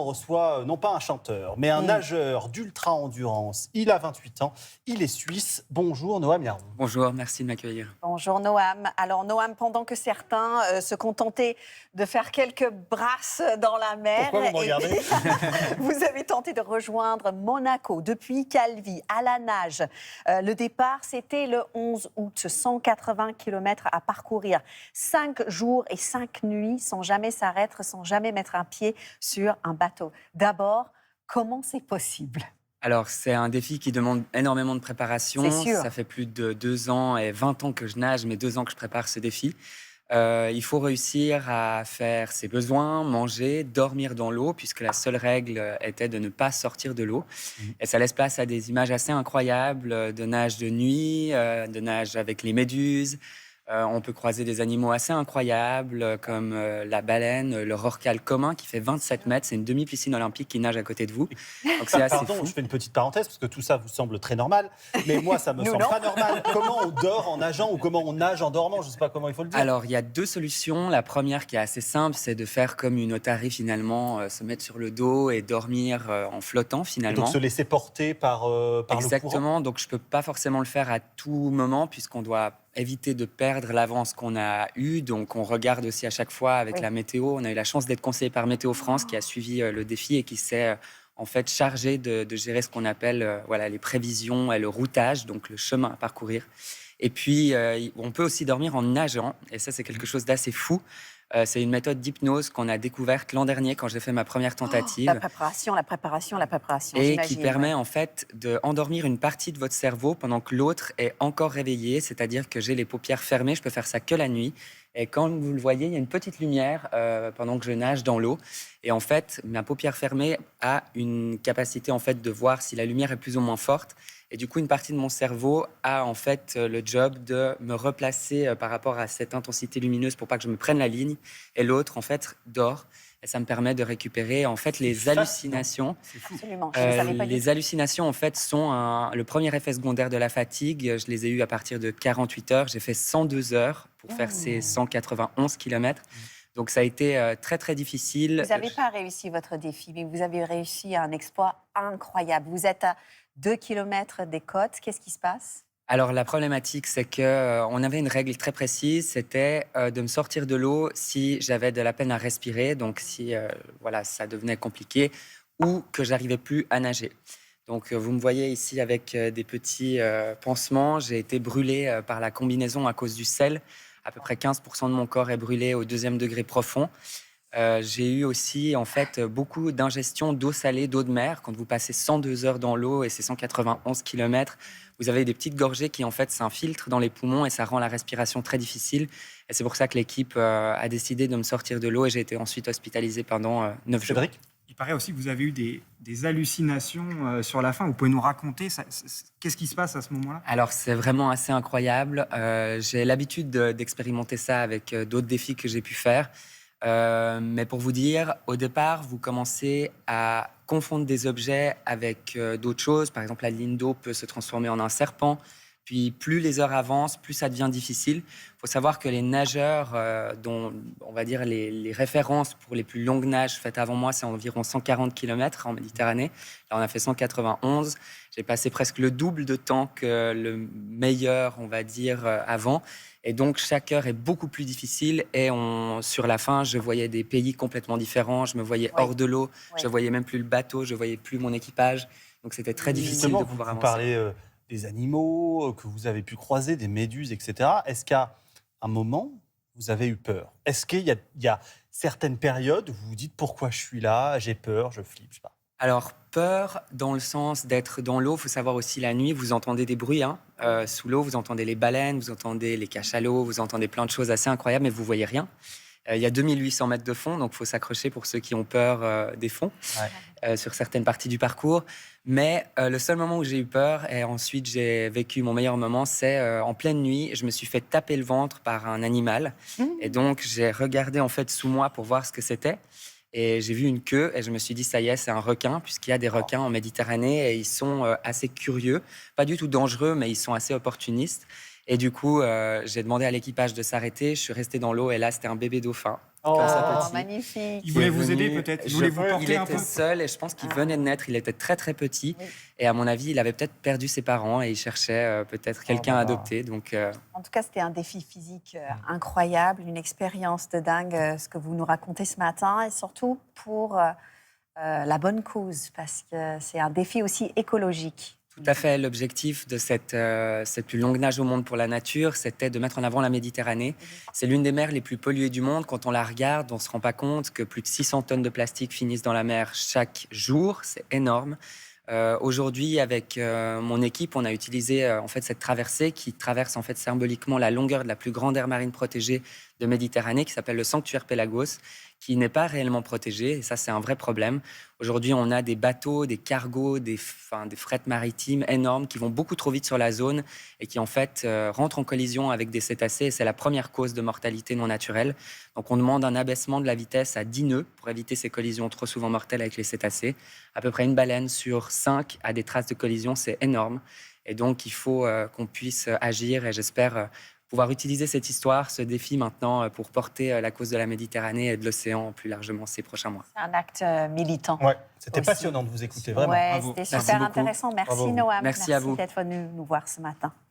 on reçoit non pas un chanteur, mais un nageur d'ultra-endurance. Il a 28 ans, il est suisse. Bonjour Noam Yaron. Bonjour, merci de m'accueillir. Bonjour Noam. Alors Noam, pendant que certains se contentaient de faire quelques brasses dans la mer, Pourquoi vous me regardez vous avez tenté de rejoindre Monaco depuis Calvi à la nage. Le départ, c'était le 11 août, 180 km à parcourir. 5 jours et 5 nuits sans jamais s'arrêter, sans jamais mettre un pied sur un bateau. D'abord, comment c'est possible ? Alors, c'est un défi qui demande énormément de préparation. C'est sûr. Ça fait plus de 2 ans et 20 ans que je nage, mais 2 ans que je prépare ce défi. Il faut réussir à faire ses besoins, manger, dormir dans l'eau, puisque la seule règle était de ne pas sortir de l'eau. Et ça laisse place à des images assez incroyables de nage de nuit, de nage avec les méduses. On peut croiser des animaux assez incroyables comme la baleine, le rorqual commun qui fait 27 mètres. C'est une demi-piscine olympique qui nage à côté de vous. Donc c'est assez Pardon, fou. je fais une petite parenthèse parce que tout ça vous semble très normal. Mais moi, ça me Nous, semble non. pas normal. Comment on dort en nageant ou comment on nage en dormant? Je ne sais pas comment il faut le dire. Alors, il y a 2 solutions. La première, qui est assez simple, c'est de faire comme une otarie, finalement, se mettre sur le dos et dormir en flottant, Et finalement. donc se laisser porter par le courant. Exactement. Donc, je ne peux pas forcément le faire à tout moment, puisqu'on doit éviter de perdre l'avance qu'on a eue. Donc, on regarde aussi à chaque fois avec la météo. On a eu la chance d'être conseillé par Météo France, qui a suivi le défi et qui s'est en fait chargé de gérer ce qu'on appelle les prévisions et le routage, donc le chemin à parcourir. Et puis, on peut aussi dormir en nageant. Et ça, c'est quelque chose d'assez fou. C'est une méthode d'hypnose qu'on a découverte l'an dernier quand j'ai fait ma première tentative. La préparation, Et j'imagine. qui permet en fait d'endormir une partie de votre cerveau pendant que l'autre est encore réveillé. C'est-à-dire que j'ai les paupières fermées, je peux faire ça que la nuit. Et quand vous le voyez, il y a une petite lumière pendant que je nage dans l'eau. Et en fait, ma paupière fermée a une capacité en fait de voir si la lumière est plus ou moins forte. Et du coup, une partie de mon cerveau a en fait le job de me replacer par rapport à cette intensité lumineuse pour pas que je me prenne la ligne. Et l'autre, en fait, dort. Et ça me permet de récupérer en fait les hallucinations. C'est fou. Absolument, je ne savais pas du tout. Les hallucinations, en fait, sont le premier effet secondaire de la fatigue. Je les ai eues à partir de 48 heures. J'ai fait 102 heures pour faire ces 191 km. Donc, ça a été très, très difficile. Vous n'avez pas réussi votre défi, mais vous avez réussi un exploit incroyable. Vous êtes à 2 km des côtes. Qu'est-ce qui se passe ? Alors, la problématique, c'est qu'on avait une règle très précise, c'était de me sortir de l'eau si j'avais de la peine à respirer, donc si ça devenait compliqué, ou que j'arrivais plus à nager. Donc, vous me voyez ici avec des petits pansements. J'ai été brûlé par la combinaison à cause du sel. À peu près 15% de mon corps est brûlé au 2e degré profond. J'ai eu aussi en fait beaucoup d'ingestion d'eau salée, d'eau de mer. Quand vous passez 102 heures dans l'eau et c'est 191 km, vous avez des petites gorgées qui en fait s'infiltrent dans les poumons et ça rend la respiration très difficile. Et c'est pour ça que l'équipe a décidé de me sortir de l'eau et j'ai été ensuite hospitalisé pendant 9 jours. Cédric ? Il paraît aussi que vous avez eu des hallucinations sur la fin. Vous pouvez nous raconter qu'est-ce qui se passe à ce moment-là ? Alors, c'est vraiment assez incroyable. J'ai l'habitude d'expérimenter ça avec d'autres défis que j'ai pu faire. Mais pour vous dire, au départ, vous commencez à confondre des objets avec d'autres choses. Par exemple, la ligne d'eau peut se transformer en un serpent. Puis, plus les heures avancent, plus ça devient difficile. Il faut savoir que les nageurs dont, on va dire, les références pour les plus longues nages faites avant moi, c'est environ 140 km en Méditerranée. Là, on a fait 191. J'ai passé presque le double de temps que le meilleur, on va dire, avant. Et donc, chaque heure est beaucoup plus difficile. Et sur la fin, je voyais des pays complètement différents. Je me voyais hors de l'eau. Je voyais même plus le bateau. Je voyais plus mon équipage. Donc, c'était très difficile Justement, de pouvoir vous avancer. parlez des animaux que vous avez pu croiser, des méduses, etc. Est-ce qu'à un moment, vous avez eu peur? Est-ce qu'il y a certaines périodes où vous vous dites pourquoi je suis là, j'ai peur, je flippe, je sais pas. Alors, peur dans le sens d'être dans l'eau. Il faut savoir aussi la nuit, vous entendez des bruits. Sous l'eau, vous entendez les baleines, vous entendez les cachalots, vous entendez plein de choses assez incroyables, mais vous voyez rien. Il y a 2800 mètres de fond, donc il faut s'accrocher pour ceux qui ont peur des fonds sur certaines parties du parcours. Mais le seul moment où j'ai eu peur, et ensuite j'ai vécu mon meilleur moment, c'est en pleine nuit. Je me suis fait taper le ventre par un animal. Et donc j'ai regardé en fait sous moi pour voir ce que c'était. Et j'ai vu une queue et je me suis dit, ça y est, c'est un requin, puisqu'il y a des requins en Méditerranée et ils sont assez curieux. Pas du tout dangereux, mais ils sont assez opportunistes. Et du coup, j'ai demandé à l'équipage de s'arrêter. Je suis resté dans l'eau et là, c'était un bébé dauphin. comme ça, Oh, petit. magnifique. Il voulait est vous aider venu- peut-être. Il je- voulait vous Il porter un était peu. seul et je pense qu'il Ah. venait de naître. Il était très très petit. Oui. Et à mon avis, il avait peut-être perdu ses parents et il cherchait peut-être quelqu'un là à là. adopter. Donc, En tout cas, c'était un défi physique incroyable, une expérience de dingue, ce que vous nous racontez ce matin, et surtout pour la bonne cause, parce que c'est un défi aussi écologique. tout à fait. L'objectif de cette plus longue nage au monde pour la nature, c'était de mettre en avant la Méditerranée. C'est l'une des mers les plus polluées du monde. Quand on la regarde, on ne se rend pas compte que plus de 600 tonnes de plastique finissent dans la mer chaque jour. C'est énorme. Aujourd'hui, avec mon équipe, on a utilisé en fait cette traversée qui traverse en fait symboliquement la longueur de la plus grande aire marine protégée de Méditerranée, qui s'appelle le sanctuaire Pélagos, qui n'est pas réellement protégé. Et ça, c'est un vrai problème. Aujourd'hui, on a des bateaux, des cargos, des frettes maritimes énormes qui vont beaucoup trop vite sur la zone et qui en fait rentrent en collision avec des cétacés. Et c'est la première cause de mortalité non naturelle. Donc, on demande un abaissement de la vitesse à 10 nœuds pour éviter ces collisions trop souvent mortelles avec les cétacés. À peu près une baleine sur 5 a des traces de collision, c'est énorme. Et donc, il faut qu'on puisse agir et j'espère pouvoir utiliser cette histoire, ce défi maintenant pour porter la cause de la Méditerranée et de l'océan plus largement ces prochains mois. C'est un acte militant. Ouais, c'était Aussi. passionnant de vous écouter, vraiment. Ouais, Bravo. c'était Merci super beaucoup. intéressant. Merci Bravo. Noam. Merci à vous. D'être venu nous voir ce matin.